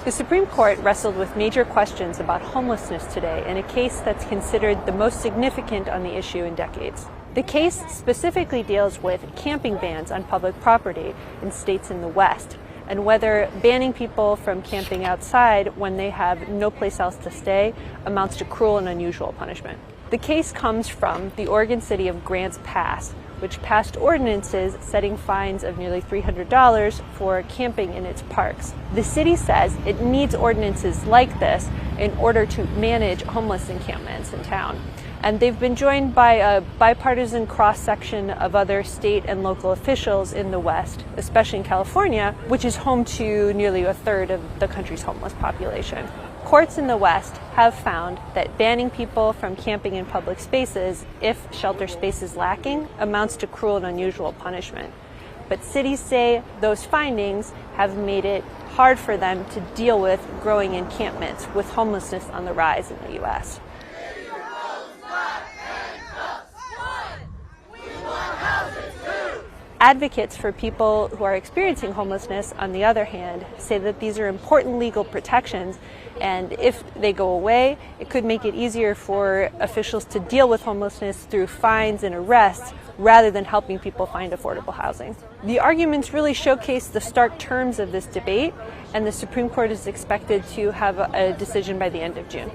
The Supreme Court wrestled with major questions about homelessness today in a case that's considered the most significant on the issue in decades. The case specifically deals with camping bans on public property in states in the West, and whether banning people from camping outside when they have no place else to stay amounts to cruel and unusual punishment. The case comes from the Oregon city of Grants Pass, which passed ordinances setting fines of nearly $300 for camping in its parks. The city says it needs ordinances like this in order to manage homeless encampments in town. And they've been joined by a bipartisan cross-section of other state and local officials in the West, especially in California, which is home to nearly a third of the country's homeless population. Courts in the West have found that banning people from camping in public spaces, if shelter space is lacking, amounts to cruel and unusual punishment. But cities say those findings have made it hard for them to deal with growing encampments with homelessness on the rise in the U.S. Advocates for people who are experiencing homelessness, on the other hand, say that these are important legal protections, and if they go away, it could make it easier for officials to deal with homelessness through fines and arrests rather than helping people find affordable housing. The arguments really showcase the stark terms of this debate, and the Supreme Court is expected to have a decision by the end of June.